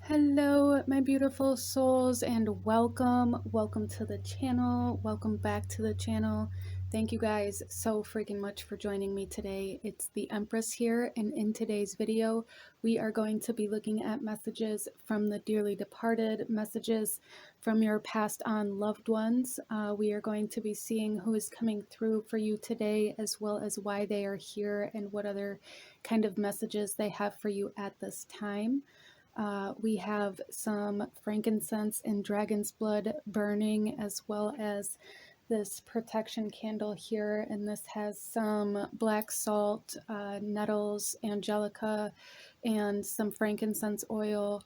Hello, my beautiful souls, and welcome to the channel. Welcome back to the channel. Thank you guys so freaking much for joining me today. It's the Empress here, and in today's video, we are going to be looking at messages from the dearly departed, messages from your passed on loved ones. We are going to be seeing who is coming through for you today, as well as why they are here and what other kind of messages they have for you at this time. We have some frankincense and dragon's blood burning, as well as this protection candle here, and this has some black salt, nettles, angelica, and some frankincense oil.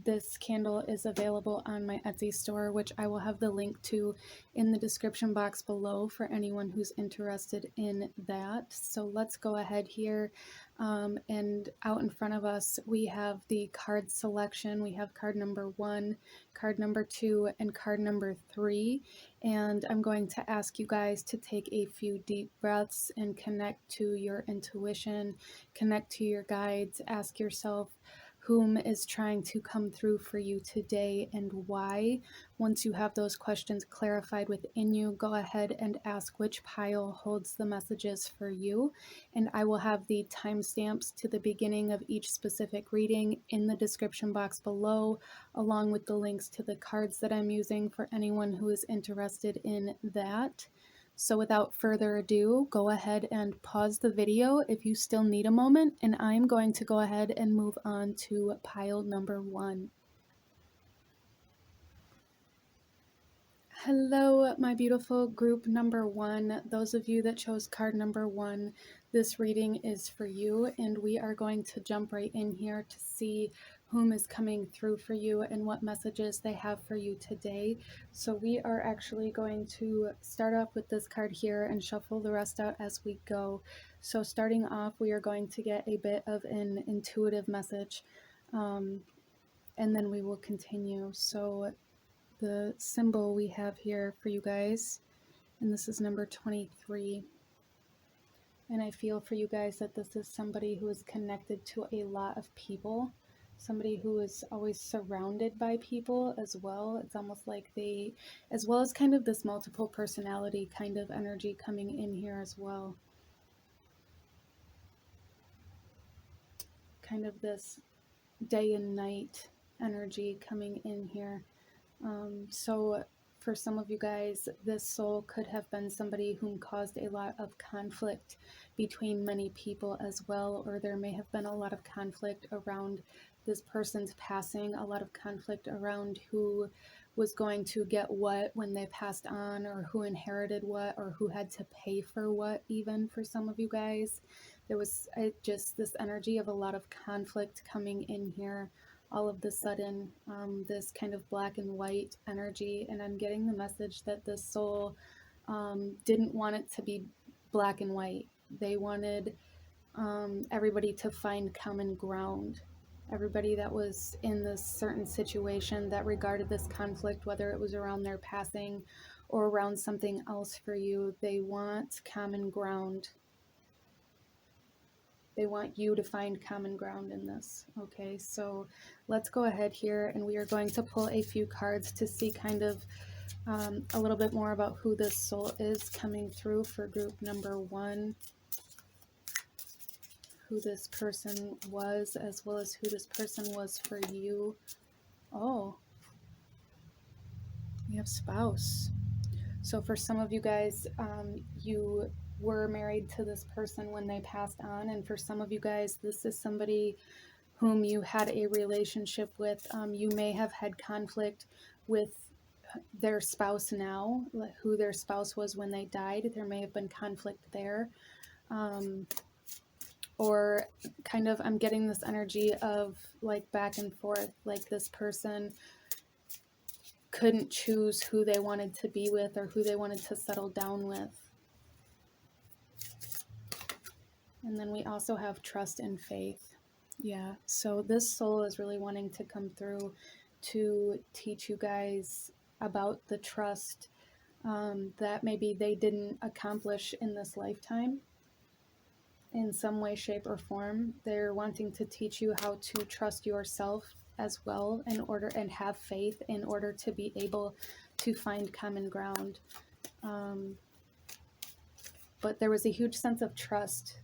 This candle is available on my Etsy store, which I will have the link to in the description box below for anyone who's interested in that. So let's go ahead here. And out in front of us, we have the card selection. We have card number 1, card number 2, and card number 3. And I'm going to ask you guys to take a few deep breaths and connect to your intuition, connect to your guides, ask yourself, whom is trying to come through for you today and why. Once you have those questions clarified within you, go ahead and ask which pile holds the messages for you. And I will have the timestamps to the beginning of each specific reading in the description box below, along with the links to the cards that I'm using for anyone who is interested in that. So without further ado, go ahead and pause the video if you still need a moment, and I'm going to go ahead and move on to pile number 1. Hello, my beautiful group number 1. Those of you that chose card number 1, this reading is for you, and we are going to jump right in here to see whom is coming through for you and what messages they have for you today. So we are actually going to start off with this card here and shuffle the rest out as we go. So starting off, we are going to get a bit of an intuitive message, and then we will continue. So the symbol we have here for you guys, and this is number 23. And I feel for you guys that this is somebody who is connected to a lot of people, somebody who is always surrounded by people as well. It's almost like they, as well as kind of this multiple personality kind of energy coming in here as well. Kind of this day and night energy coming in here. So for some of you guys, this soul could have been somebody whom caused a lot of conflict between many people as well, or there may have been a lot of conflict around this person's passing, a lot of conflict around who was going to get what when they passed on, or who inherited what, or who had to pay for what. Even for some of you guys, there was just this energy of a lot of conflict coming in here all of the sudden, this kind of black and white energy. And I'm getting the message that this soul didn't want it to be black and white. They wanted everybody to find common ground. Everybody that was in this certain situation that regarded this conflict, whether it was around their passing or around something else for you, they want common ground. They want you to find common ground in this. Okay, so let's go ahead here, and we are going to pull a few cards to see kind of a little bit more about who this soul is coming through for group number 1, who this person was, as well as who this person was for you. Oh, we have spouse. So for some of you guys, you were married to this person when they passed on, and for some of you guys, this is somebody whom you had a relationship with. You may have had conflict with their spouse now, who their spouse was when they died. There may have been conflict there. Or kind of, I'm getting this energy of like back and forth, like this person couldn't choose who they wanted to be with or who they wanted to settle down with. And then we also have trust and faith. Yeah, so this soul is really wanting to come through to teach you guys about the trust that maybe they didn't accomplish in this lifetime in some way, shape, or form. They're wanting to teach you how to trust yourself as well, in order, and have faith in order to be able to find common ground. But there was a huge sense of trust,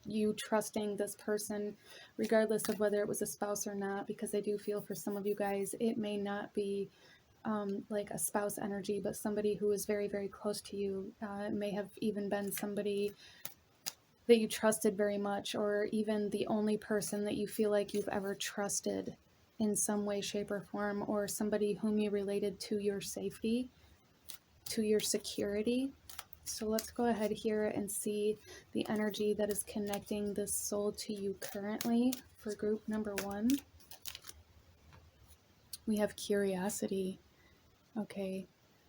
you trusting this person regardless of whether it was a spouse or not, because I do feel for some of you guys it may not be like a spouse energy, but somebody who is very, very close to you. It may have even been somebody that you trusted very much, or even the only person that you feel like you've ever trusted in some way, shape, or form, or somebody whom you related to your safety, to your security. So let's go ahead here and see the energy that is connecting this soul to you currently for group number 1. We have curiosity. Okay.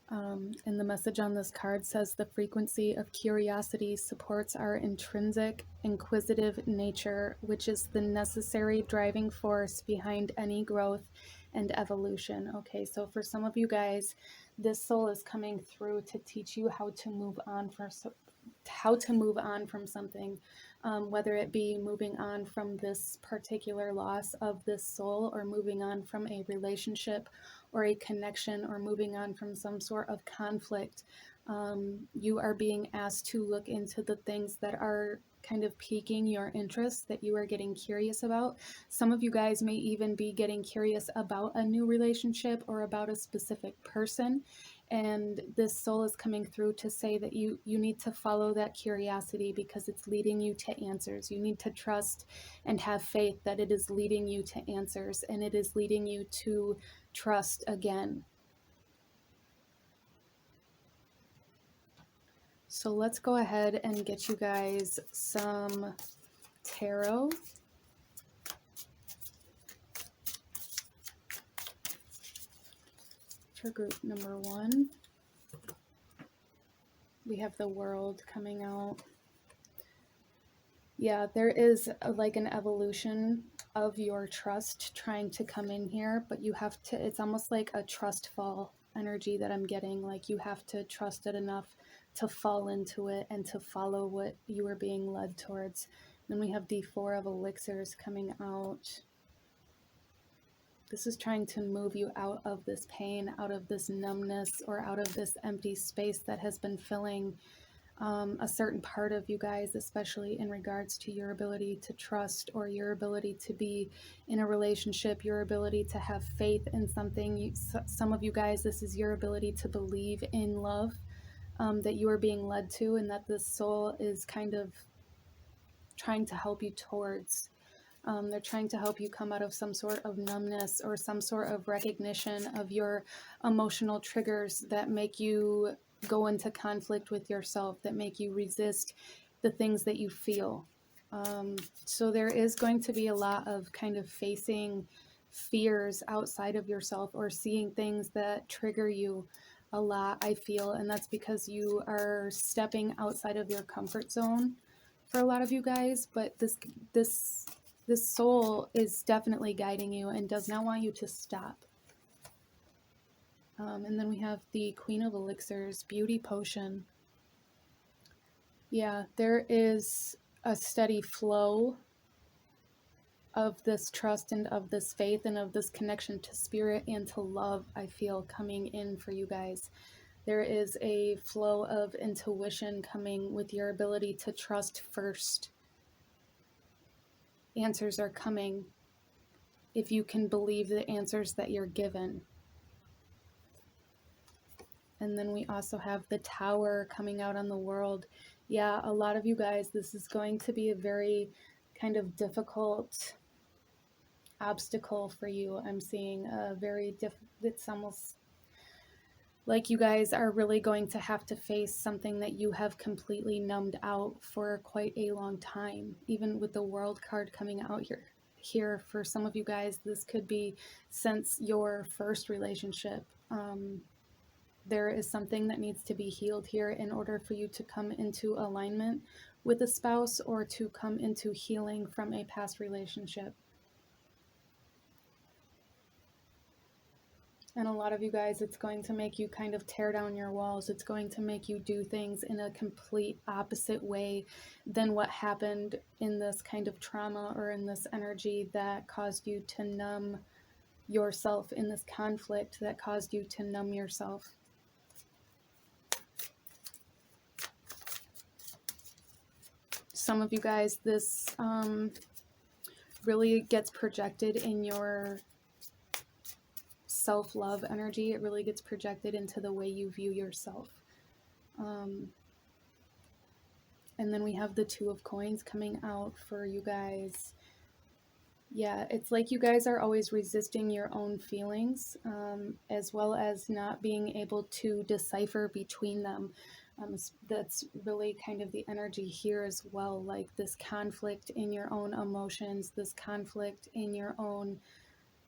And the message on this card says the frequency of curiosity supports our intrinsic inquisitive nature, which is the necessary driving force behind any growth and evolution. Okay, so for some of you guys, this soul is coming through to teach you how to move on from something, whether it be moving on from this particular loss of this soul, or moving on from a relationship or a connection, or moving on from some sort of conflict. You are being asked to look into the things that are kind of piquing your interest, that you are getting curious about. Some of you guys may even be getting curious about a new relationship or about a specific person, and this soul is coming through to say that you need to follow that curiosity, because it's leading you to answers. You need to trust and have faith that it is leading you to answers, and it is leading you to trust again. So let's go ahead and get you guys some tarot. For group number 1, we have the World coming out. Yeah, there is like an evolution of your trust trying to come in here, but you have to, it's almost like a trust fall energy that I'm getting. Like you have to trust it enough to fall into it and to follow what you are being led towards. Then we have the 4 of Elixirs coming out. This is trying to move you out of this pain, out of this numbness, or out of this empty space that has been filling a certain part of you guys, especially in regards to your ability to trust, or your ability to be in a relationship, your ability to have faith in something. Some of you guys, this is your ability to believe in love that you are being led to, and that this soul is kind of trying to help you towards. They're trying to help you come out of some sort of numbness, or some sort of recognition of your emotional triggers that make you go into conflict with yourself, that make you resist the things that you feel. So there is going to be a lot of kind of facing fears outside of yourself, or seeing things that trigger you a lot, I feel, and that's because you are stepping outside of your comfort zone for a lot of you guys. But this soul is definitely guiding you and does not want you to stop. And then we have the Queen of Elixirs, Beauty Potion. Yeah, there is a steady flow of this trust, and of this faith, and of this connection to spirit and to love, I feel, coming in for you guys. There is a flow of intuition coming with your ability to trust first. Answers are coming if you can believe the answers that you're given. And then we also have the Tower coming out on the World. Yeah, a lot of you guys, this is going to be a very kind of difficult obstacle for you. I'm seeing a very it's almost like you guys are really going to have to face something that you have completely numbed out for quite a long time. Even with the World card coming out here for some of you guys, this could be since your first relationship. There is something that needs to be healed here in order for you to come into alignment with a spouse, or to come into healing from a past relationship. And a lot of you guys, it's going to make you kind of tear down your walls. It's going to make you do things in a complete opposite way than what happened in this kind of trauma, or in this energy that caused you to numb yourself in this conflict that caused you to numb yourself. Some of you guys, this really gets projected in your self-love energy. It really gets projected into the way you view yourself. And then we have the Two of Coins coming out for you guys. Yeah, it's like you guys are always resisting your own feelings, as well as not being able to decipher between them. That's really kind of the energy here as well, like this conflict in your own emotions, this conflict in your own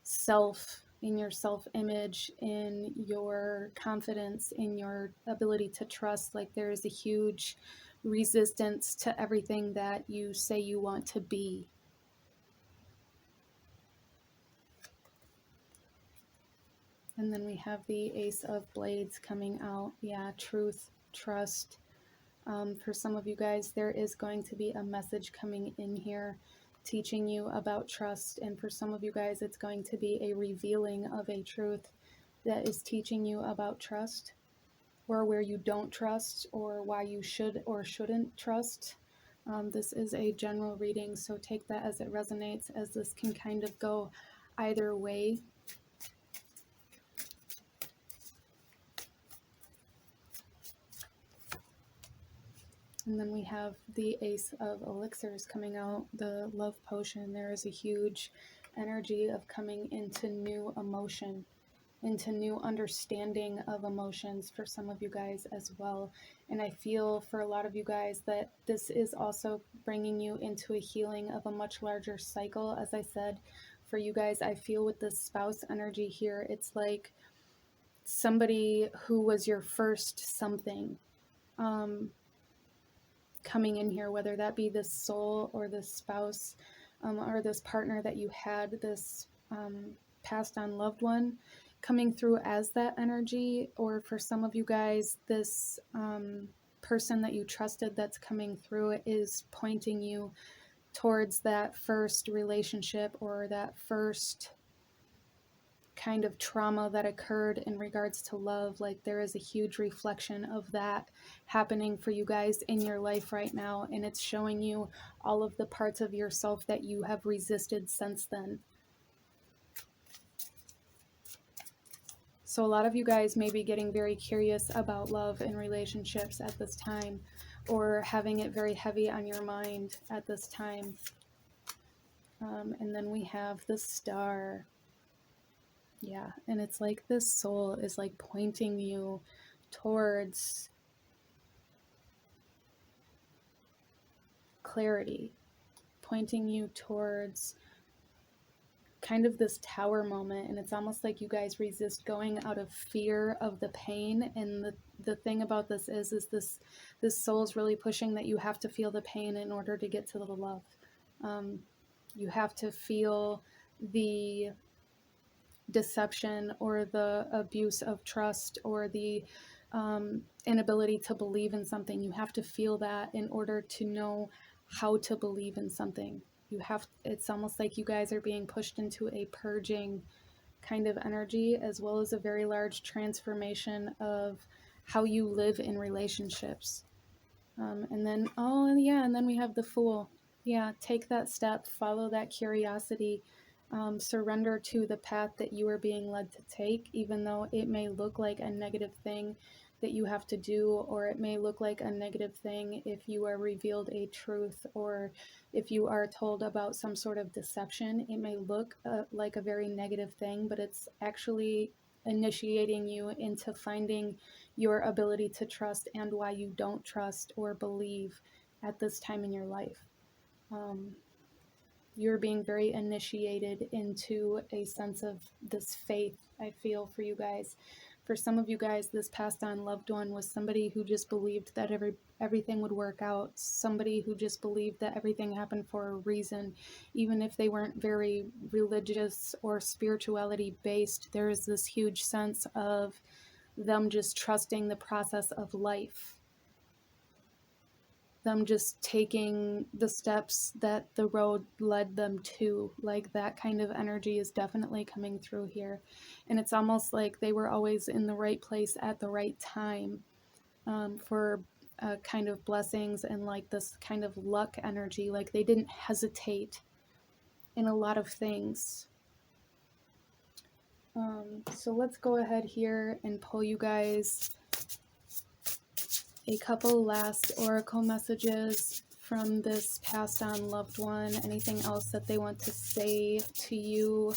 self, in your self-image, in your confidence, in your ability to trust. Like there is a huge resistance to everything that you say you want to be. And then we have the Ace of Blades coming out. Yeah, truth, trust. For some of you guys, there is going to be a message coming in here teaching you about trust. And for some of you guys, it's going to be a revealing of a truth that is teaching you about trust, or where you don't trust, or why you should or shouldn't trust. This is a general reading, so take that as it resonates, as this can kind of go either way. And then we have the Ace of Elixirs coming out, the love potion. There is a huge energy of coming into new emotion, into new understanding of emotions for some of you guys as well. And I feel for a lot of you guys that this is also bringing you into a healing of a much larger cycle. As I said, for you guys, I feel with this spouse energy here, it's like somebody who was your first something coming in here, whether that be this soul or this spouse, or this partner that you had, this passed on loved one coming through as that energy. Or for some of you guys, this person that you trusted that's coming through is pointing you towards that first relationship, or that first kind of trauma that occurred in regards to love. Like there is a huge reflection of that happening for you guys in your life right now, and it's showing you all of the parts of yourself that you have resisted since then. So a lot of you guys may be getting very curious about love and relationships at this time, or having it very heavy on your mind at this time. And then we have the Star. Yeah, and it's like this soul is like pointing you towards clarity, pointing you towards kind of this tower moment. And it's almost like you guys resist going out of fear of the pain. And the thing about this is this soul is really pushing that you have to feel the pain in order to get to the love. You have to feel the deception, or the abuse of trust, or the inability to believe in something. You have to feel that in order to know how to believe in something. It's almost like you guys are being pushed into a purging kind of energy, as well as a very large transformation of how you live in relationships. And then, oh yeah, and then we have the Fool. Yeah, take that step, follow that curiosity, surrender to the path that you are being led to take, even though it may look like a negative thing that you have to do, or it may look like a negative thing if you are revealed a truth, or if you are told about some sort of deception. It may look like a very negative thing, but it's actually initiating you into finding your ability to trust, and why you don't trust or believe at this time in your life. You're being very initiated into a sense of this faith, I feel, for you guys. For some of you guys, this passed on loved one was somebody who just believed that everything would work out, somebody who just believed that everything happened for a reason. Even if they weren't very religious or spirituality based, there is this huge sense of them just trusting the process of life, them just taking the steps that the road led them to. Like that kind of energy is definitely coming through here. And it's almost like they were always in the right place at the right time, for kind of blessings and like this kind of luck energy. Like they didn't hesitate in a lot of things. So let's go ahead here and pull you guys a couple last oracle messages from this passed on loved one. Anything else that they want to say to you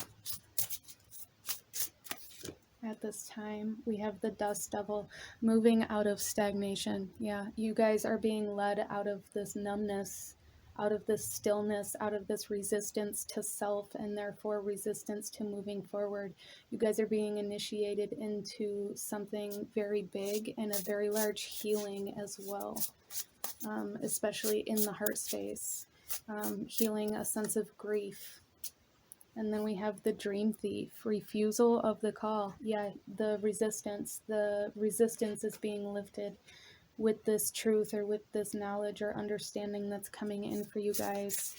at this time? We have the Dust Devil, moving out of stagnation. Yeah, you guys are being led out of this numbness, out of this stillness, out of this resistance to self, and therefore resistance to moving forward. You guys are being initiated into something very big and a very large healing as well, especially in the heart space, healing a sense of grief. And then we have the Dream Thief, refusal of the call. Yeah, the resistance is being lifted with this truth or with this knowledge or understanding that's coming in for you guys.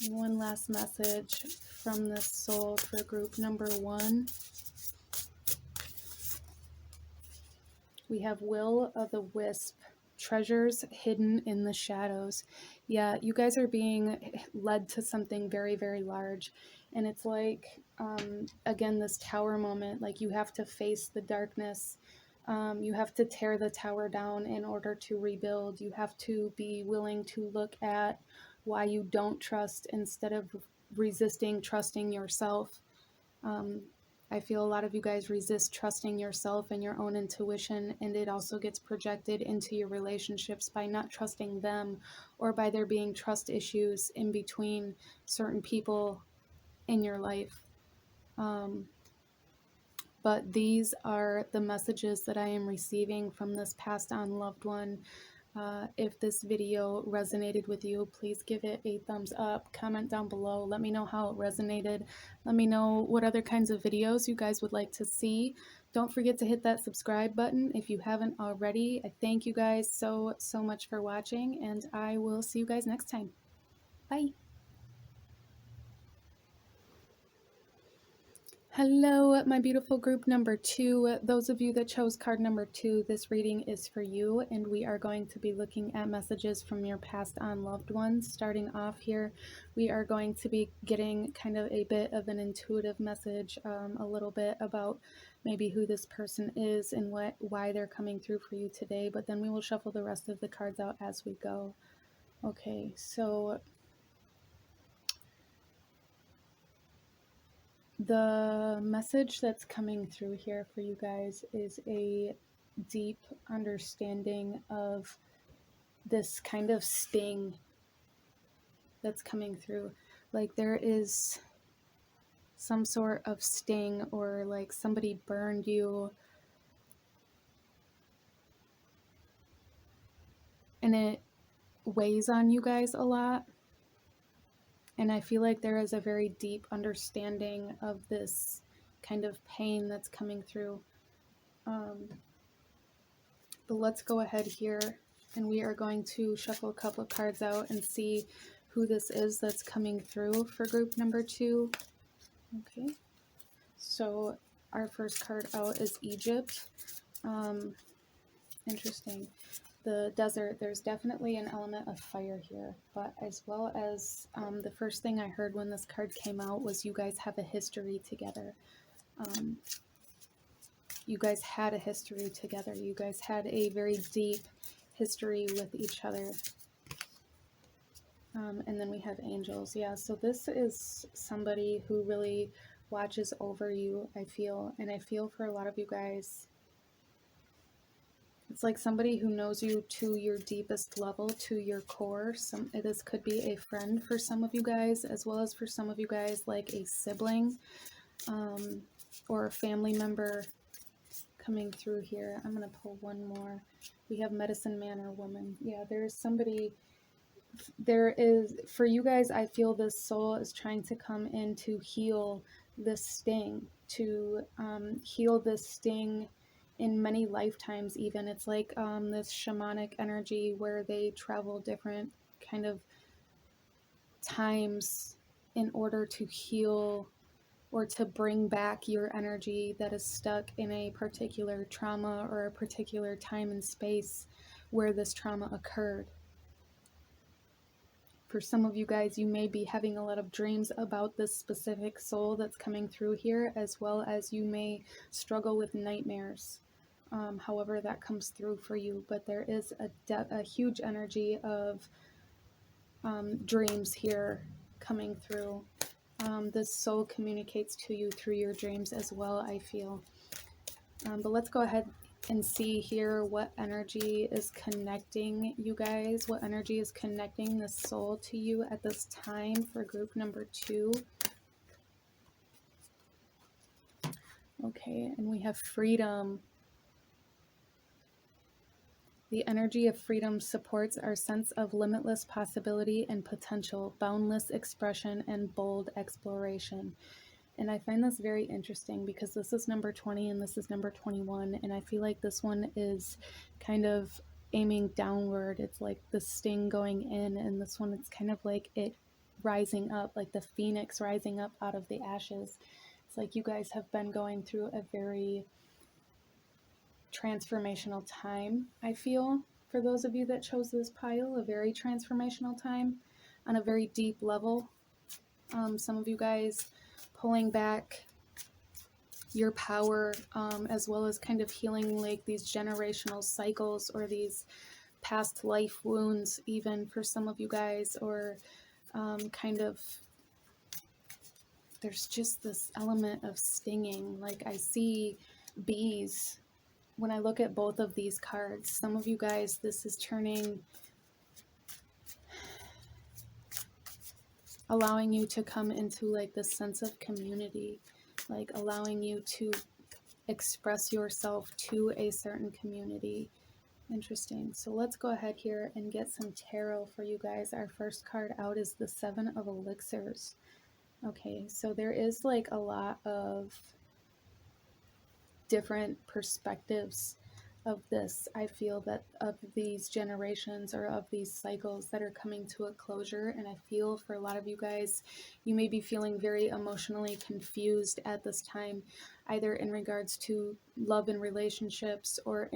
And one last message from this soul for group number 1. We have Will of the Wisp, treasures hidden in the shadows. Yeah, you guys are being led to something very, very large. And it's like, again, this tower moment, like you have to face the darkness. You have to tear the tower down in order to rebuild. You have to be willing to look at why you don't trust instead of resisting trusting yourself. I feel a lot of you guys resist trusting yourself and your own intuition, and it also gets projected into your relationships by not trusting them, or by there being trust issues in between certain people in your life. But these are the messages that I am receiving from this passed on loved one. If this video resonated with you, please give it a thumbs up, comment down below, let me know how it resonated, let me know what other kinds of videos you guys would like to see. Don't forget to hit that subscribe button if you haven't already. I thank you guys so much for watching, and I will see you guys next time. Bye. Hello, my beautiful group number 2. Those of you that chose card number 2, this reading is for you, and we are going to be looking at messages from your passed on loved ones. Starting off here, we are going to be getting kind of a bit of an intuitive message, a little bit about maybe who this person is and why they're coming through for you today, but then we will shuffle the rest of the cards out as we go. Okay, so the message that's coming through here for you guys is a deep understanding of this kind of sting that's coming through. Like there is some sort of sting, or like somebody burned you and it weighs on you guys a lot. And I feel like there is a very deep understanding of this kind of pain that's coming through. But let's go ahead here, and we are going to shuffle a couple of cards out and see who this is that's coming through for group number 2. Okay, so our first card out is Egypt. Interesting. The desert, there's definitely an element of fire here, but as well as the first thing I heard when this card came out was you guys have a history together. You guys had a history together. You guys had a very deep history with each other. And then we have angels. Yeah, so this is somebody who really watches over you, I feel. And I feel for a lot of you guys, it's like somebody who knows you to your deepest level, to your core. This could be a friend for some of you guys, as well as for some of you guys, like a sibling or a family member coming through here. I'm going to pull one more. We have medicine man or woman. Yeah, there's somebody, there is, for you guys, I feel this soul is trying to come in to heal this sting, to heal this sting in many lifetimes even. It's like this shamanic energy where they travel different kind of times in order to heal or to bring back your energy that is stuck in a particular trauma or a particular time and space where this trauma occurred. For some of you guys, you may be having a lot of dreams about this specific soul that's coming through here, as well as you may struggle with nightmares, however that comes through for you. But there is a huge energy of dreams here coming through. This soul communicates to you through your dreams as well, I feel. But let's go ahead and see here what energy is connecting you guys, what energy is connecting the soul to you at this time for group number 2. Okay, and we have freedom. The energy of freedom supports our sense of limitless possibility and potential, boundless expression, and bold exploration. And I find this very interesting because this is number 20 and this is number 21. And I feel like this one is kind of aiming downward. It's like the sting going in, and this one, it's kind of like it rising up, like the phoenix rising up out of the ashes. It's like you guys have been going through a very transformational time, I feel, for those of you that chose this pile, a very transformational time on a very deep level. Some of you guys pulling back your power, as well as kind of healing like these generational cycles or these past life wounds, even for some of you guys, or kind of there's just this element of stinging. Like I see bees when I look at both of these cards. Some of you guys, this is turning, allowing you to come into like this sense of community, like allowing you to express yourself to a certain community. Interesting. So let's go ahead here and get some tarot for you guys. Our first card out is the 7 of Elixirs. Okay, so there is like a lot of different perspectives of this. I feel that of these generations or of these cycles that are coming to a closure, and I feel for a lot of you guys, you may be feeling very emotionally confused at this time, either in regards to love and relationships, or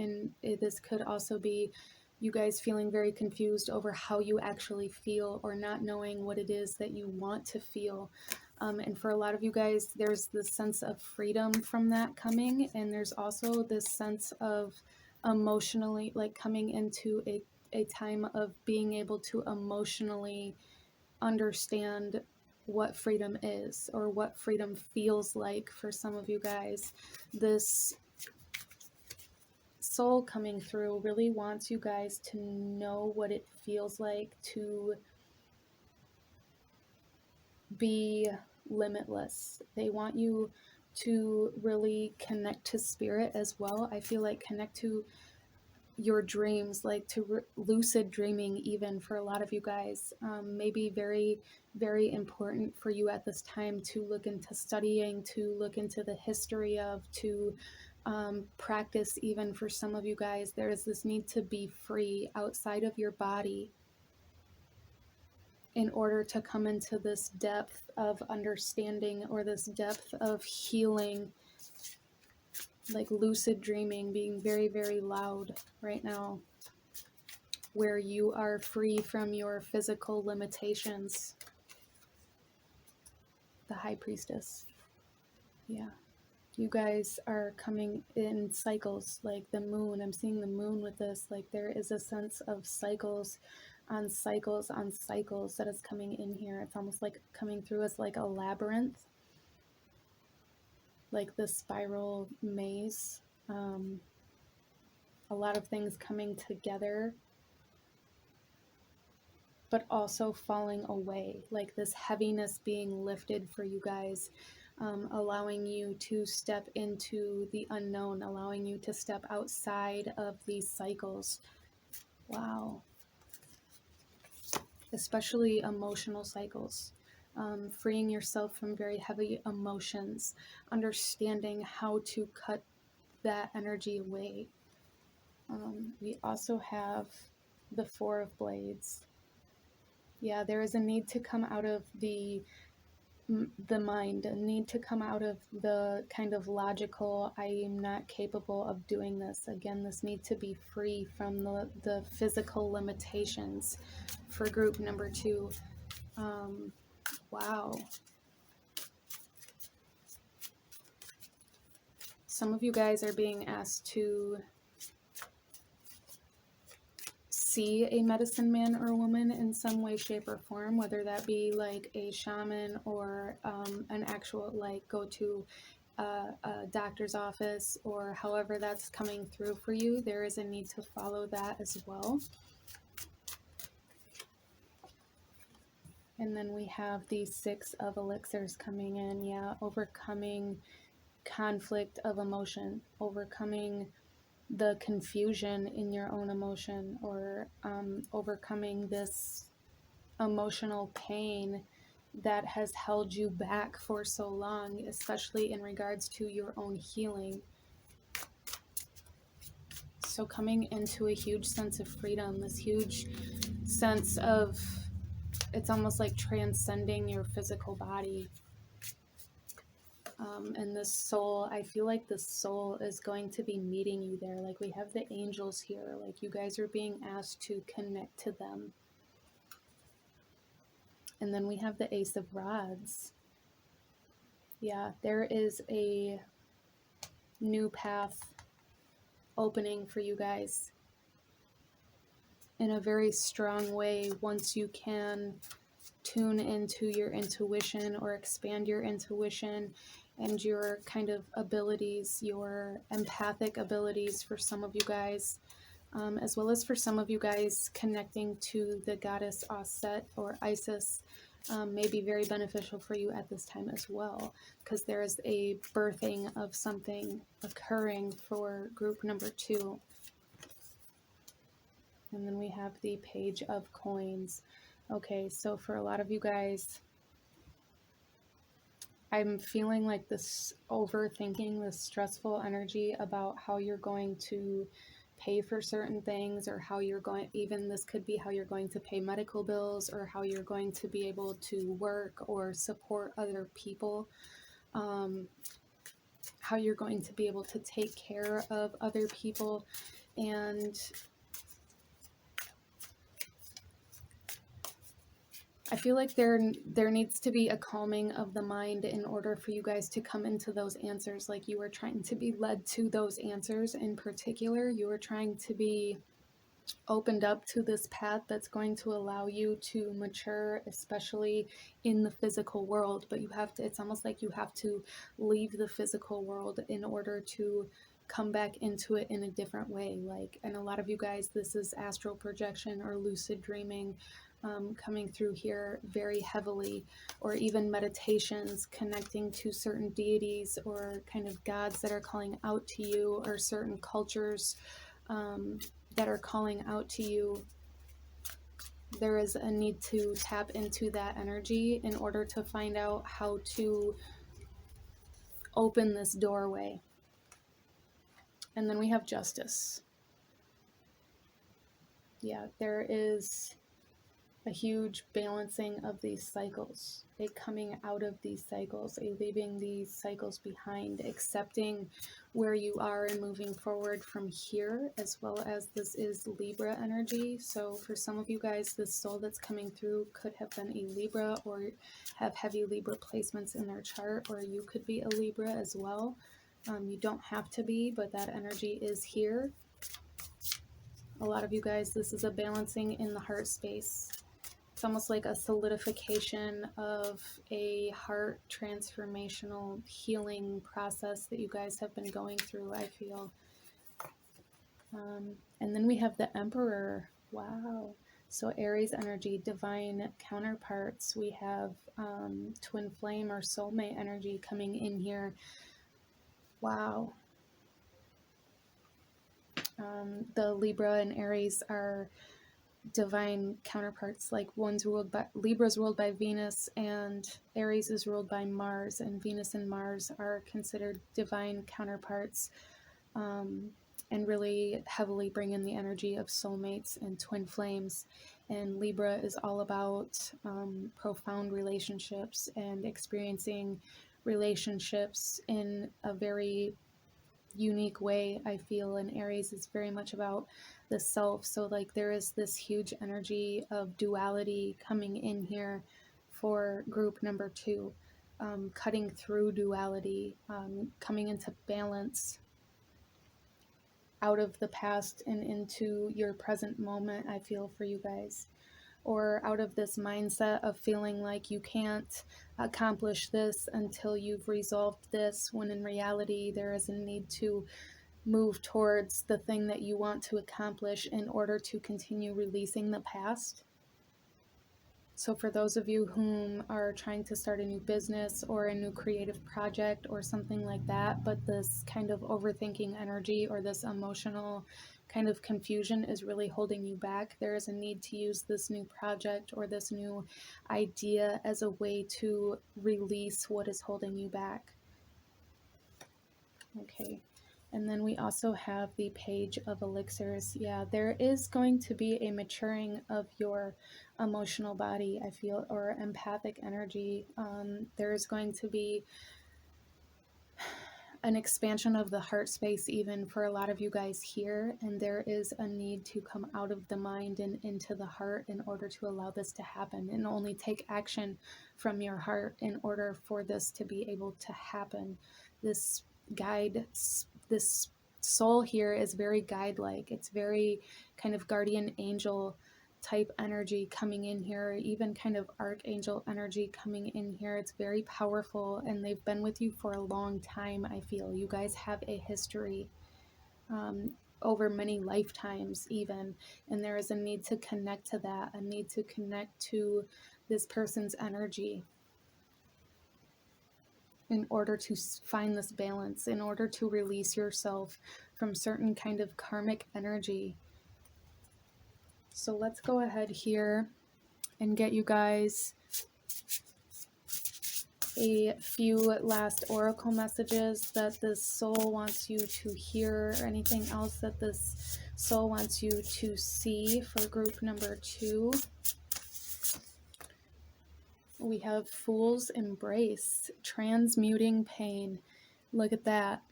this could also be you guys feeling very confused over how you actually feel, or not knowing what it is that you want to feel. And for a lot of you guys, there's this sense of freedom from that coming, and there's also this sense of emotionally, like coming into a time of being able to emotionally understand what freedom is, or what freedom feels like for some of you guys. This soul coming through really wants you guys to know what it feels like to be limitless. They want you to really connect to spirit as well. I feel like connect to your dreams, like to lucid dreaming, even for a lot of you guys, may be very, very important for you at this time to look into studying, to look into the history of, to practice. Even for some of you guys, there is this need to be free outside of your body in order to come into this depth of understanding, or this depth of healing, like lucid dreaming being very, very loud right now, where you are free from your physical limitations. The High Priestess. Yeah. You guys are coming in cycles, like the moon. I'm seeing the moon with this. Like there is a sense of cycles on cycles on cycles that is coming in here. It's almost like coming through as like a labyrinth, like the spiral maze. A lot of things coming together, but also falling away, like this heaviness being lifted for you guys, allowing you to step into the unknown, allowing you to step outside of these cycles. Wow. Especially emotional cycles. Freeing yourself from very heavy emotions, understanding how to cut that energy away. We also have the Four of Blades. Yeah, there is a need to come out of the mind, a need to come out of the kind of logical, I am not capable of doing this. Again, this need to be free from the physical limitations for group number 2. Wow. Some of you guys are being asked to see a medicine man or woman in some way, shape, or form, whether that be like a shaman or an actual, like, go to a doctor's office, or however that's coming through for you. There is a need to follow that as well. And then we have the Six of Elixirs coming in. Yeah, overcoming conflict of emotion, overcoming the confusion in your own emotion, or overcoming this emotional pain that has held you back for so long, especially in regards to your own healing. So coming into a huge sense of freedom, this huge sense of, it's almost like transcending your physical body. And this soul, I feel like the soul is going to be meeting you there. Like, we have the angels here, like you guys are being asked to connect to them. And then we have the Ace of Rods. Yeah, there is a new path opening for you guys in a very strong way once you can tune into your intuition, or expand your intuition and your kind of abilities, your empathic abilities for some of you guys, as well as for some of you guys connecting to the goddess Aset or Isis, may be very beneficial for you at this time as well, because there is a birthing of something occurring for group number 2. And then we have the Page of Coins. Okay, so for a lot of you guys, I'm feeling like this overthinking, this stressful energy about how you're going to pay for certain things, or how you're going, even this could be how you're going to pay medical bills, or how you're going to be able to work or support other people, how you're going to be able to take care of other people. And I feel like there needs to be a calming of the mind in order for you guys to come into those answers. Like, you are trying to be led to those answers in particular. You are trying to be opened up to this path that's going to allow you to mature, especially in the physical world. But you have to, it's almost like you have to leave the physical world in order to come back into it in a different way. Like, and a lot of you guys, this is astral projection or lucid dreaming coming through here very heavily, or even meditations connecting to certain deities or kind of gods that are calling out to you, or certain cultures that are calling out to you. There is a need to tap into that energy in order to find out how to open this doorway. And then we have Justice. Yeah, there is a huge balancing of these cycles, a coming out of these cycles, a leaving these cycles behind, accepting where you are and moving forward from here, as well as this is Libra energy. So for some of you guys, this soul that's coming through could have been a Libra, or have heavy Libra placements in their chart, or you could be a Libra as well. You don't have to be, but that energy is here. A lot of you guys, this is a balancing in the heart space. It's almost like a solidification of a heart transformational healing process that you guys have been going through, I feel. And then we have the Emperor. Wow. So Aries energy, divine counterparts. We have twin flame or soulmate energy coming in here. Wow. The Libra and Aries are divine counterparts. Like, one's ruled by, Libra's ruled by Venus, and Aries is ruled by Mars, and Venus and Mars are considered divine counterparts. and really heavily bring in the energy of soulmates and twin flames. And Libra is all about profound relationships and experiencing relationships in a very unique way, I feel. And Aries is very much about the self. So like there is this huge energy of duality coming in here for group number 2, cutting through duality, coming into balance out of the past and into your present moment, I feel, for you guys. Or out of this mindset of feeling like you can't accomplish this until you've resolved this, when in reality there is a need to move towards the thing that you want to accomplish in order to continue releasing the past. So for those of you whom are trying to start a new business or a new creative project or something like that, but this kind of overthinking energy or this emotional kind of confusion is really holding you back, there is a need to use this new project or this new idea as a way to release what is holding you back. Okay. And then we also have the Page of Elixirs. Yeah, there is going to be a maturing of your emotional body, I feel, or empathic energy. There's going to be an expansion of the heart space even for a lot of you guys here, and there is a need to come out of the mind and into the heart in order to allow this to happen, and only take action from your heart in order for this to be able to happen. This guide, this soul here is very guide-like. It's very kind of guardian angel type energy coming in here, even kind of archangel energy coming in here. It's very powerful, and they've been with you for a long time, I feel. You guys have a history over many lifetimes even, and there is a need to connect to that, a need to connect to this person's energy in order to find this balance, in order to release yourself from certain kind of karmic energy. So let's go ahead here and get you guys a few last oracle messages that this soul wants you to hear, or anything else that this soul wants you to see for group number 2. We have Fool's Embrace, transmuting pain. Look at that.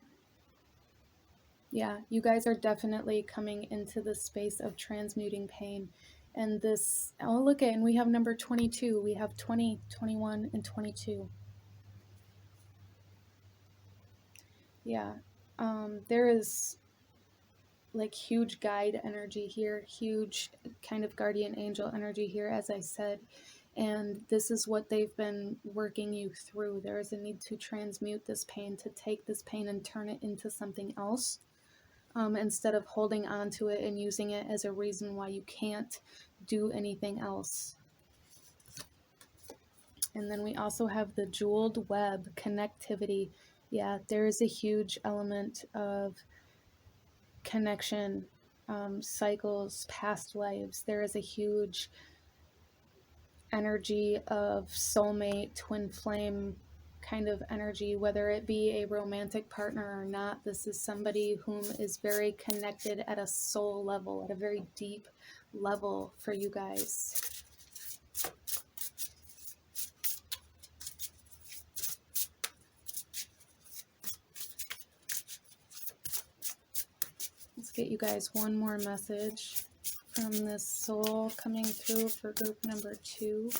Yeah, you guys are definitely coming into the space of transmuting pain. And this, oh, look at, and we have number 22. We have 20, 21, and 22. Yeah, there is like huge guide energy here, huge kind of guardian angel energy here, as I said. And this is what they've been working you through. There is a need to transmute this pain, to take this pain and turn it into something else. Instead of holding on to it and using it as a reason why you can't do anything else. And then we also have the jeweled web, connectivity. Yeah, there is a huge element of connection, cycles, past lives. There is a huge energy of soulmate, twin flame kind of energy, whether it be a romantic partner or not. This is somebody whom is very connected at a soul level, at a very deep level for you guys. Let's get you guys one more message from this soul coming through for group number 2.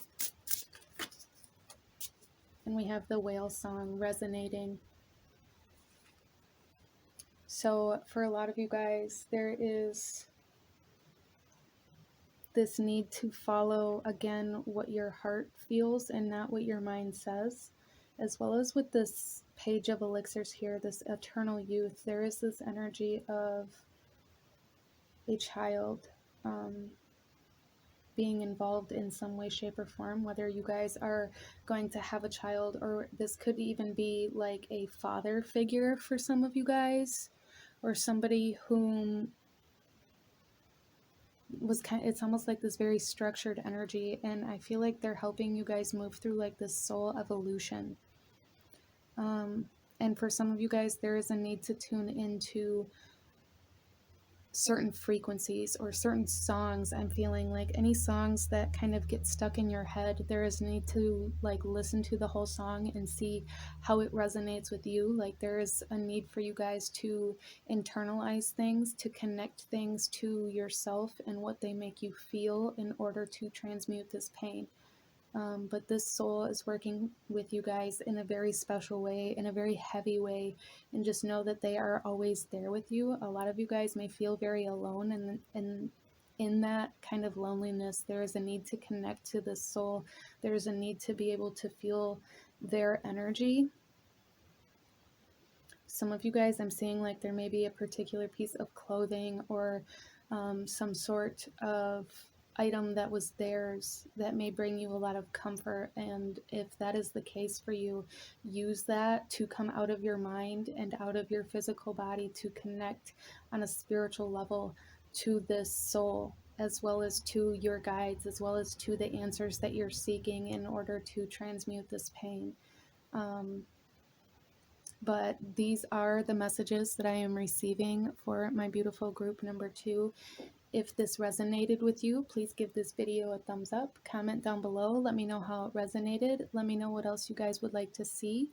And we have the whale song resonating. So for a lot of you guys, there is this need to follow, again, what your heart feels and not what your mind says. As well as with this Page of Elixirs here, this eternal youth, there is this energy of a child being involved in some way, shape, or form, whether you guys are going to have a child, or this could even be like a father figure for some of you guys, or somebody whom was kind of, it's almost like this very structured energy, and I feel like they're helping you guys move through like this soul evolution. And for some of you guys, there is a need to tune into certain frequencies or certain songs. I'm feeling like any songs that kind of get stuck in your head, there is a need to like listen to the whole song and see how it resonates with you. Like there is a need for you guys to internalize things, to connect things to yourself and what they make you feel in order to transmute this pain. But this soul is working with you guys in a very special way, in a very heavy way, and just know that they are always there with you. A lot of you guys may feel very alone, and in that kind of loneliness, there is a need to connect to this soul. There is a need to be able to feel their energy. Some of you guys, I'm seeing like there may be a particular piece of clothing or some sort of item that was theirs that may bring you a lot of comfort. And if that is the case for you, use that to come out of your mind and out of your physical body to connect on a spiritual level to this soul, as well as to your guides, as well as to the answers that you're seeking in order to transmute this pain. But these are the messages that I am receiving for my beautiful group number 2. If this resonated with you, please give this video a thumbs up, comment down below, let me know how it resonated, let me know what else you guys would like to see.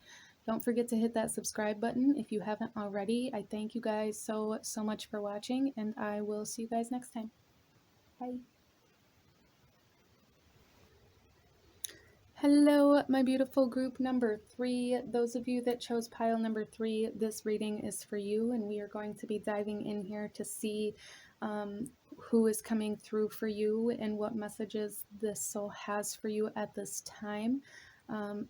Don't forget to hit that subscribe button if you haven't already. I thank you guys so much for watching, and I will see you guys next time. Bye. Hello, my beautiful group number 3. Those of you that chose pile number 3, this reading is for you, and we are going to be diving in here to see who is coming through for you and what messages this soul has for you at this time.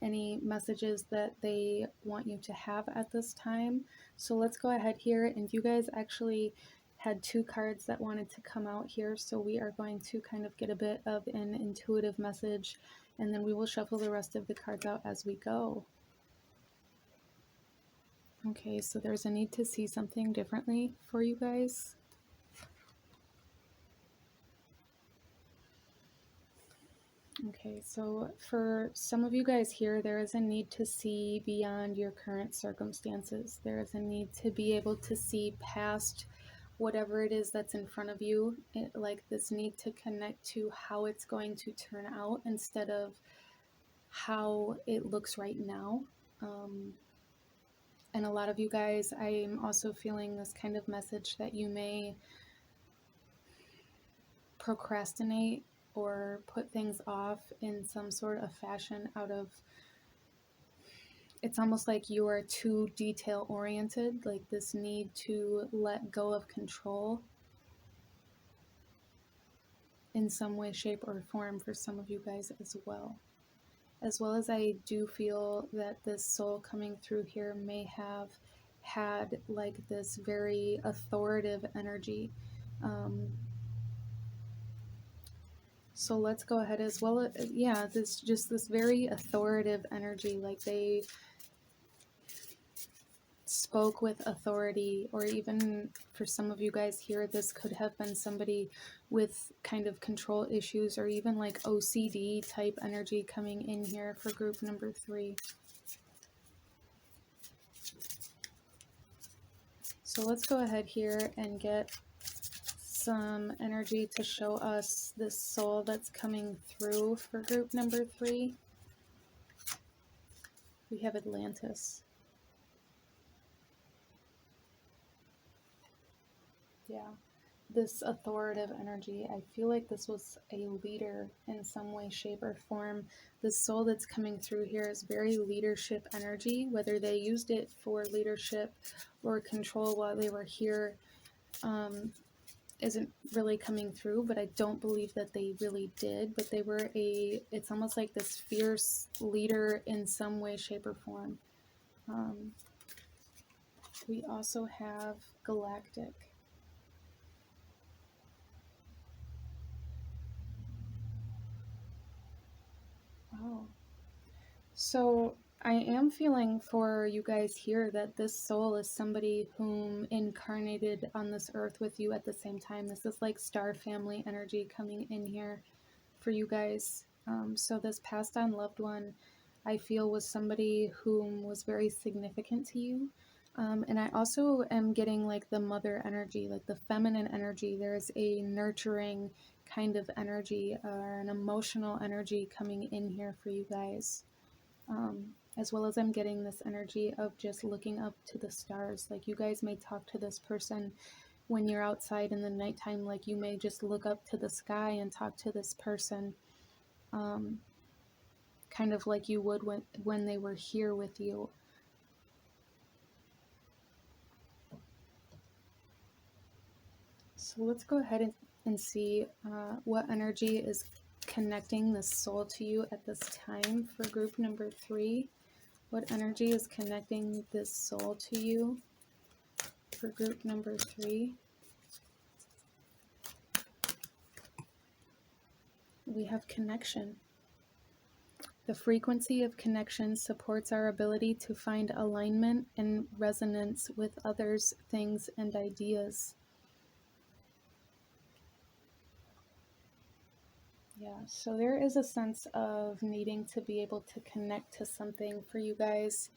Any messages that they want you to have at this time. So let's go ahead here, and you guys actually had 2 cards that wanted to come out here, so we are going to kind of get a bit of an intuitive message, and then we will shuffle the rest of the cards out as we go. Okay, so there's a need to see something differently for you guys. Okay, so for some of you guys here, there is a need to see beyond your current circumstances. There is a need to be able to see past whatever it is that's in front of you, like this need to connect to how it's going to turn out instead of how it looks right now. And a lot of you guys, I'm also feeling this kind of message that you may procrastinate or put things off in some sort of fashion out of, it's almost like you are too detail oriented, like this need to let go of control in some way, shape, or form for some of you guys as well. As well as I do feel that this soul coming through here may have had like this very authoritative energy. So let's go ahead as well. Yeah, this very authoritative energy, like they spoke with authority, or even for some of you guys here, this could have been somebody with kind of control issues or even like OCD type energy coming in here for group number 3. So let's go ahead here and get some energy to show us this soul that's coming through for group number 3. We have Atlantis. Yeah, this authoritative energy. I feel like this was a leader in some way, shape, or form. The soul that's coming through here is very leadership energy. Whether they used it for leadership or control while they were here isn't really coming through, but I don't believe that they really did. But they were it's almost like this fierce leader in some way, shape, or form. We also have Galactic. Wow. So I am feeling for you guys here that this soul is somebody whom incarnated on this earth with you at the same time. This is like star family energy coming in here for you guys. So this passed on loved one, I feel was somebody whom was very significant to you. And I also am getting like the mother energy, like the feminine energy. There's a nurturing kind of energy or an emotional energy coming in here for you guys. As well as I'm getting this energy of just looking up to the stars. Like you guys may talk to this person when you're outside in the nighttime, like you may just look up to the sky and talk to this person, kind of like you would when they were here with you. So let's go ahead and see what energy is connecting this soul to you at this time for group number 3. What energy is connecting this soul to you for group number 3? We have connection. The frequency of connection supports our ability to find alignment and resonance with others, things, and ideas. Yeah, so there is a sense of needing to be able to connect to something for you guys,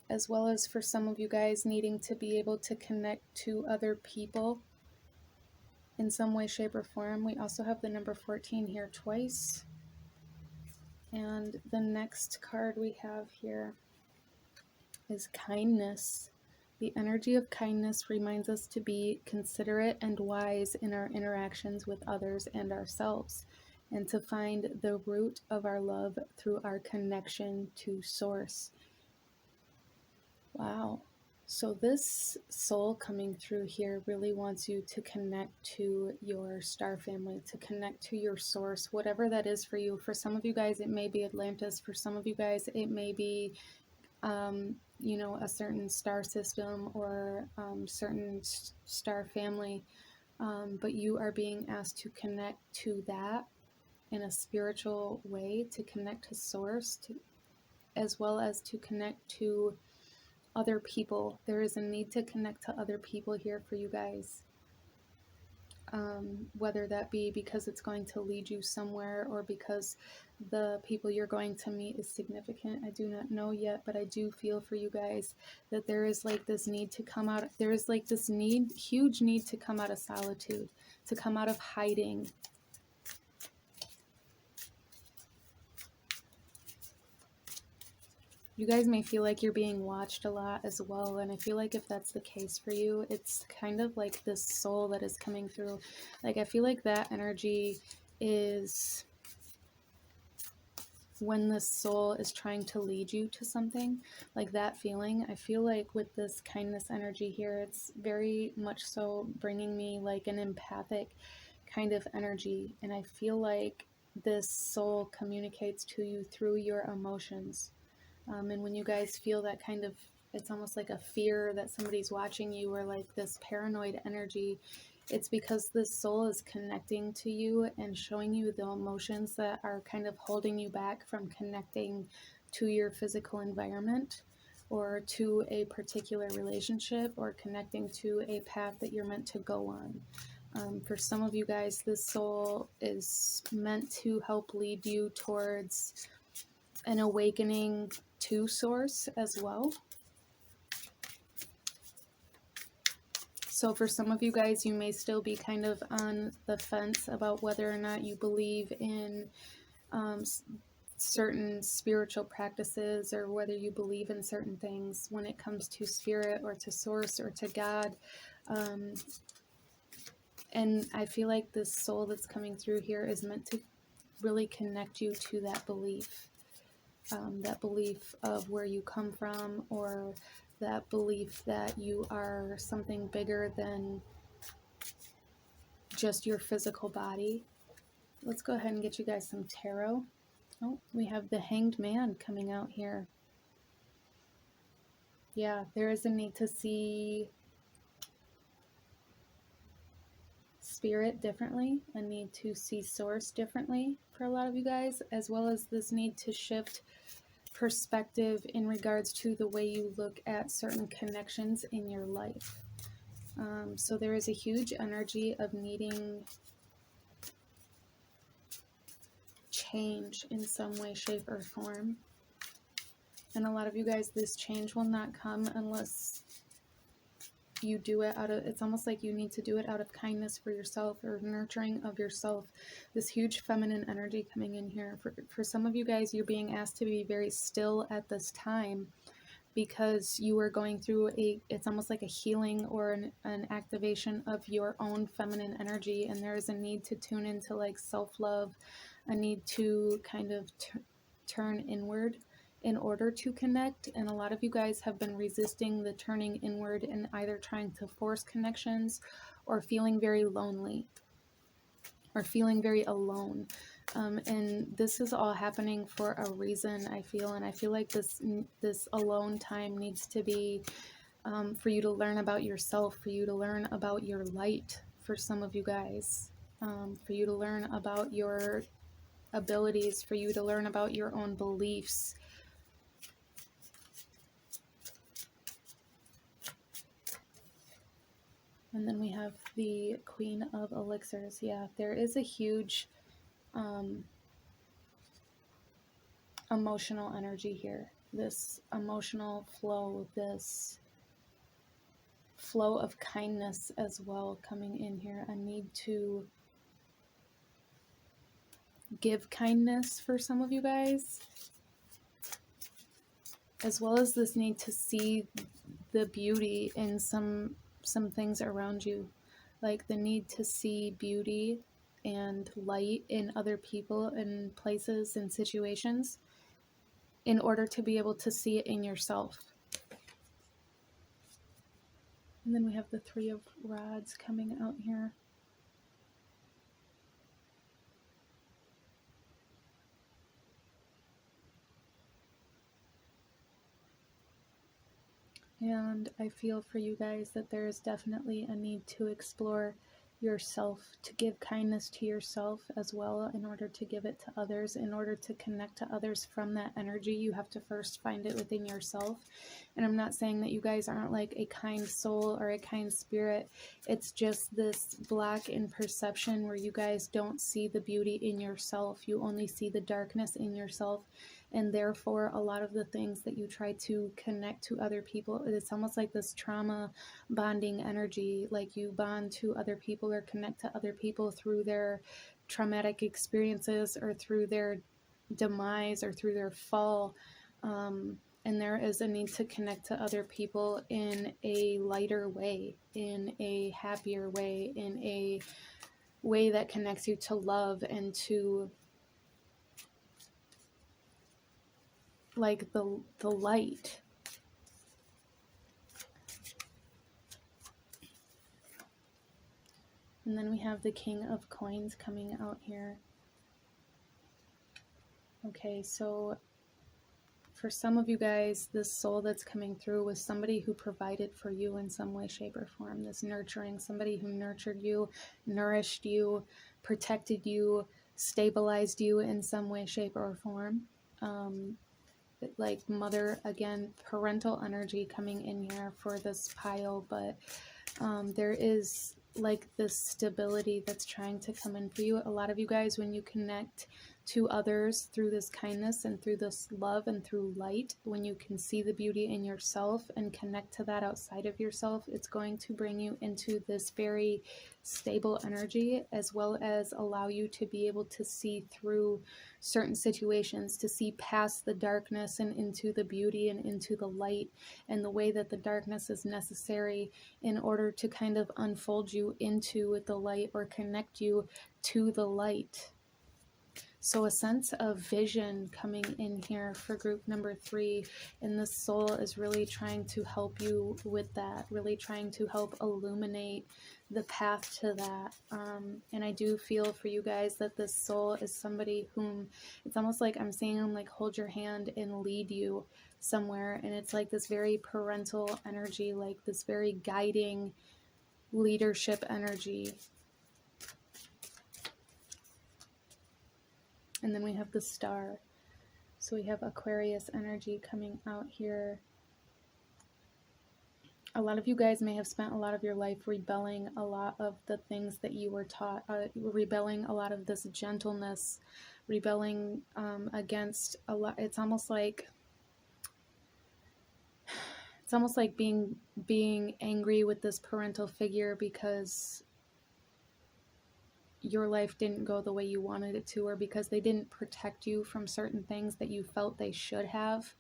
as well as for some of you guys needing to be able to connect to other people in some way, shape, or form. We also have the number 14 here twice. And the next card we have here is kindness. The energy of kindness reminds us to be considerate and wise in our interactions with others and ourselves, and to find the root of our love through our connection to Source. Wow. So this soul coming through here really wants you to connect to your star family, to connect to your source, whatever that is for you. For some of you guys, it may be Atlantis. For some of you guys, it may be, you know, a certain star system or certain star family. But you are being asked to connect to that in a spiritual way, to connect to Source, as well as to connect to other people. There is a need to connect to other people here for you guys, whether that be because it's going to lead you somewhere or because the people you're going to meet is significant. I do not know yet, but I do feel for you guys that there is like this need to come out. There is like this need, huge need to come out of solitude, to come out of hiding. You guys may feel like you're being watched a lot as well, and I feel like if that's the case for you, it's kind of like this soul that is coming through. Like, I feel like that energy is when this soul is trying to lead you to something, like that feeling. I feel like with this kindness energy here, it's very much so bringing me like an empathic kind of energy, and I feel like this soul communicates to you through your emotions. And when you guys feel that kind of, it's almost like a fear that somebody's watching you, or like this paranoid energy, it's because this soul is connecting to you and showing you the emotions that are kind of holding you back from connecting to your physical environment or to a particular relationship or connecting to a path that you're meant to go on. For some of you guys, this soul is meant to help lead you towards an awakening to Source as well. So for some of you guys, you may still be kind of on the fence about whether or not you believe in certain spiritual practices, or whether you believe in certain things when it comes to spirit or to Source or to God. And I feel like this soul that's coming through here is meant to really connect you to that belief. That belief of where you come from, or that belief that you are something bigger than just your physical body. Let's go ahead and get you guys some tarot. Oh, we have the Hanged Man coming out here. Yeah, there is a need to see spirit differently, a need to see Source differently for a lot of you guys, as well as this need to shift perspective in regards to the way you look at certain connections in your life. So there is a huge energy of needing change in some way, shape, or form. And a lot of you guys, this change will not come unless you do it out of, it's almost like you need to do it out of kindness for yourself or nurturing of yourself. This huge feminine energy coming in here. For some of you guys, you're being asked to be very still at this time because you are going through it's almost like a healing or an activation of your own feminine energy. And there is a need to tune into like self-love, a need to kind of turn inward in order to connect. And a lot of you guys have been resisting the turning inward and either trying to force connections or feeling very lonely or feeling very alone. And this is all happening for a reason, I feel. And I feel like this alone time needs to be for you to learn about yourself, for you to learn about your light, for some of you guys, for you to learn about your abilities, for you to learn about your own beliefs. And then we have the Queen of Elixirs. Yeah, there is a huge emotional energy here. This emotional flow, this flow of kindness as well coming in here. A need to give kindness for some of you guys, as well as this need to see the beauty in some things around you, like the need to see beauty and light in other people and places and situations in order to be able to see it in yourself. And then we have the Three of Rods coming out here. And I feel for you guys that there is definitely a need to explore yourself, to give kindness to yourself as well in order to give it to others. In order to connect to others from that energy, you have to first find it within yourself. And I'm not saying that you guys aren't like a kind soul or a kind spirit. It's just this block in perception where you guys don't see the beauty in yourself. You only see the darkness in yourself. And therefore, a lot of the things that you try to connect to other people, it's almost like this trauma bonding energy, like you bond to other people or connect to other people through their traumatic experiences or through their demise or through their fall. And there is a need to connect to other people in a lighter way, in a happier way, in a way that connects you to love and to like the light. And then we have the King of Coins coming out here. Okay, so for some of you guys, this soul that's coming through was somebody who provided for you in some way, shape, or form. This nurturing, somebody who nurtured you, nourished you, protected you, stabilized you in some way, shape, or form. Like mother, again, parental energy coming in here for this pile, but there is like this stability that's trying to come in for you. A lot of you guys, when you connect to others through this kindness and through this love and through light, when you can see the beauty in yourself and connect to that outside of yourself, it's going to bring you into this very stable energy, as well as allow you to be able to see through certain situations, to see past the darkness and into the beauty and into the light, and the way that the darkness is necessary in order to kind of unfold you into the light or connect you to the light. So a sense of vision coming in here for group number 3, and this soul is really trying to help you with that, really trying to help illuminate the path to that. And I do feel for you guys that this soul is somebody whom it's almost like I'm seeing them like hold your hand and lead you somewhere, and it's like this very parental energy, like this very guiding leadership energy. And then we have the Star. So we have Aquarius energy coming out here. A lot of you guys may have spent a lot of your life rebelling a lot of the things that you were taught, rebelling a lot of this gentleness rebelling against a lot. It's almost like being angry with this parental figure because your life didn't go the way you wanted it to, or because they didn't protect you from certain things that you felt they should have.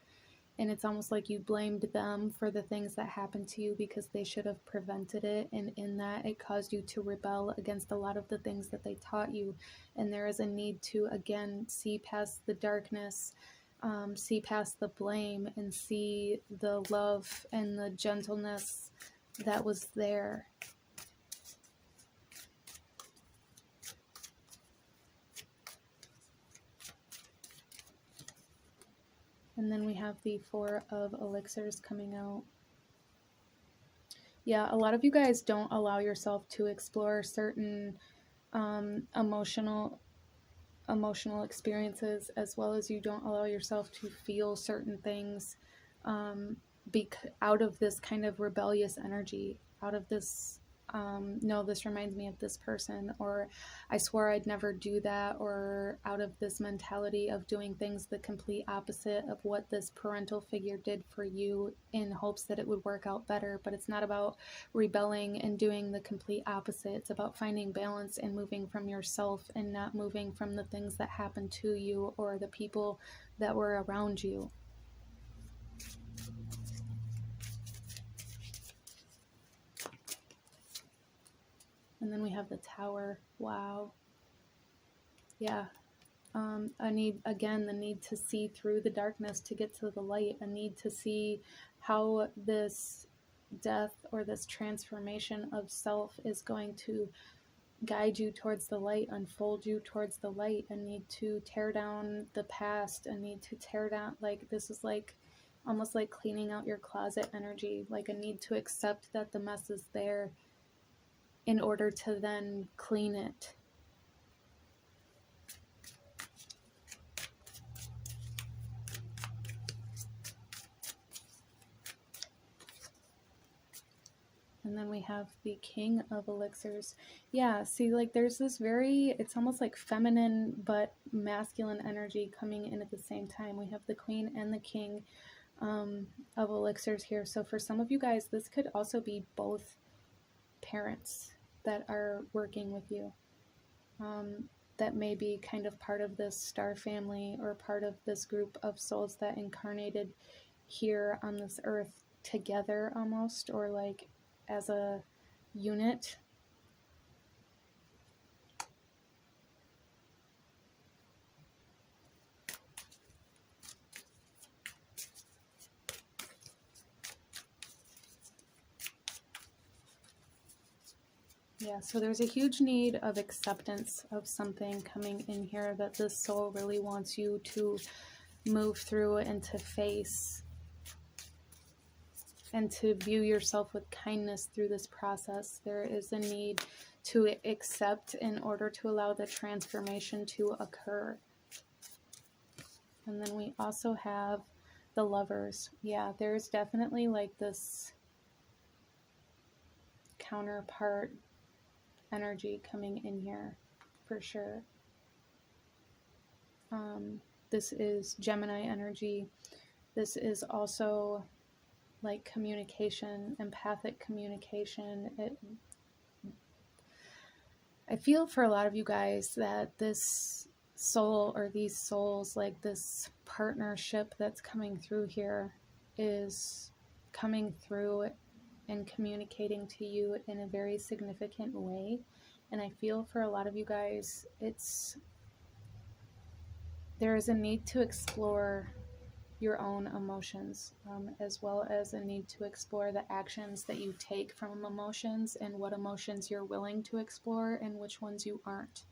And it's almost like you blamed them for the things that happened to you because they should have prevented it. And in that, it caused you to rebel against a lot of the things that they taught you. And there is a need to, again, see past the darkness, see past the blame, and see the love and the gentleness that was there. And then we have the Four of Elixirs coming out. Yeah, a lot of you guys don't allow yourself to explore certain emotional experiences, as well as you don't allow yourself to feel certain things out of this kind of rebellious energy, out of this no, this reminds me of this person, or I swore I'd never do that, or out of this mentality of doing things the complete opposite of what this parental figure did for you in hopes that it would work out better. But it's not about rebelling and doing the complete opposite. It's about finding balance and moving from yourself and not moving from the things that happened to you or the people that were around you. And then we have the Tower. Wow. Yeah. A need, again, the need to see through the darkness to get to the light, a need to see how this death or this transformation of self is going to guide you towards the light, unfold you towards the light, a need to tear down the past, a need to tear down, like, this is like almost like cleaning out your closet energy, like a need to accept that the mess is there in order to then clean it. And then we have the King of Elixirs. Yeah, see, like, there's this very, it's almost like feminine but masculine energy coming in at the same time. We have the Queen and the King of Elixirs here. So for some of you guys, this could also be both parents that are working with you. That may be kind of part of this star family or part of this group of souls that incarnated here on this earth together almost, or like as a unit. Yeah, so there's a huge need of acceptance of something coming in here that this soul really wants you to move through and to face and to view yourself with kindness through this process. There is a need to accept in order to allow the transformation to occur. And then we also have the Lovers. Yeah, there's definitely like this counterpart energy coming in here for sure. This is Gemini energy. This is also like communication, empathic communication. I feel for a lot of you guys that this soul or these souls, like this partnership that's coming through here, is coming through and communicating to you in a very significant way. And I feel for a lot of you guys, there is a need to explore your own emotions, as well as a need to explore the actions that you take from emotions and what emotions you're willing to explore and which ones you aren't.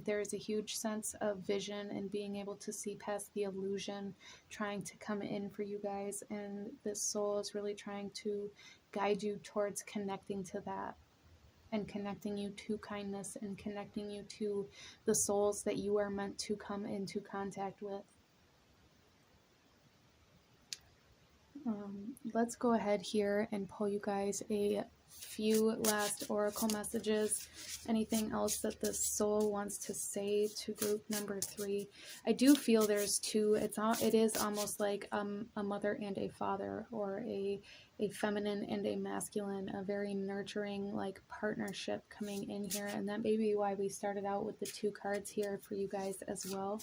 There is a huge sense of vision and being able to see past the illusion trying to come in for you guys, and this soul is really trying to guide you towards connecting to that and connecting you to kindness and connecting you to the souls that you are meant to come into contact with. Let's go ahead here and pull you guys a few last oracle messages. Anything else that the soul wants to say to group number 3? I do feel there's two. It is almost like a mother and a father, or a feminine and a masculine, a very nurturing like partnership coming in here. And that may be why we started out with the 2 cards here for you guys as well.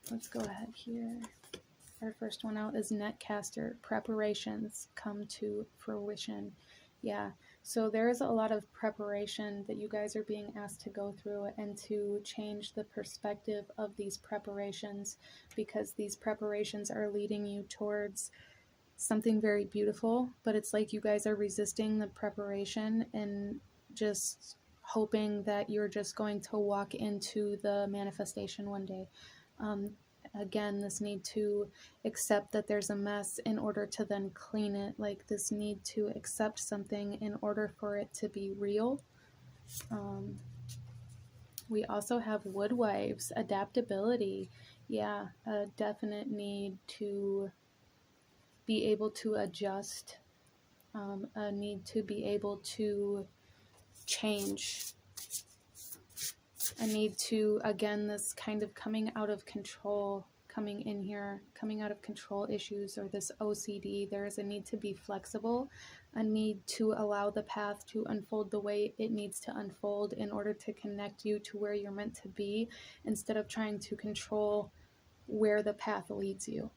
Let's go ahead here. Our first one out is Netcaster. Preparations come to fruition. Yeah, so there is a lot of preparation that you guys are being asked to go through, and to change the perspective of these preparations, because these preparations are leading you towards something very beautiful, but it's like you guys are resisting the preparation and just hoping that you're just going to walk into the manifestation one day. Again, this need to accept that there's a mess in order to then clean it. Like this need to accept something in order for it to be real. We also have woodwives, adaptability. Yeah, a definite need to be able to adjust, a need to be able to change. I need to, again, this kind of coming out of control, coming in here, coming out of control issues, or this OCD. There is a need to be flexible, a need to allow the path to unfold the way it needs to unfold in order to connect you to where you're meant to be, instead of trying to control where the path leads you.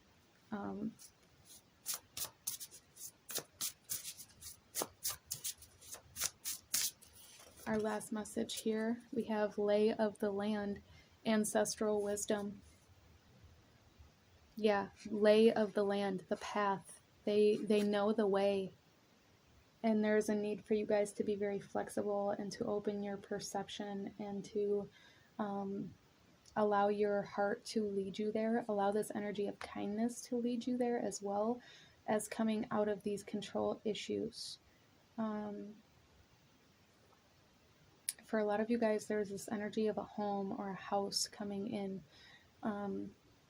Our last message here, we have lay of the land, ancestral wisdom. Yeah, lay of the land, the path. They know the way. And there's a need for you guys to be very flexible and to open your perception, and to allow your heart to lead you there. Allow this energy of kindness to lead you there, as well as coming out of these control issues. For a lot of you guys, there's this energy of a home or a house coming in,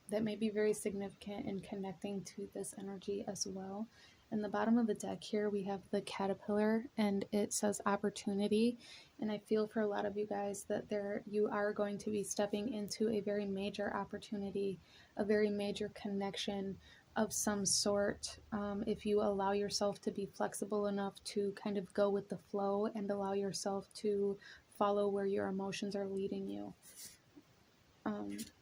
that may be very significant in connecting to this energy as well. In the bottom of the deck here, we have the caterpillar, and it says opportunity. And I feel for a lot of you guys that you are going to be stepping into a very major opportunity, a very major connection of some sort, if you allow yourself to be flexible enough to kind of go with the flow and allow yourself to follow where your emotions are leading you.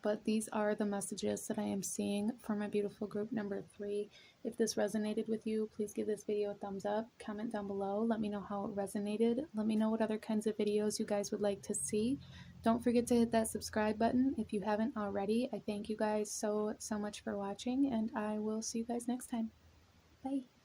But these are the messages that I am seeing for my beautiful group number 3. If this resonated with you, please give this video a thumbs up, comment down below, let me know how it resonated, let me know what other kinds of videos you guys would like to see. Don't forget to hit that subscribe button if you haven't already. I thank you guys so much for watching, and I will see you guys next time. Bye.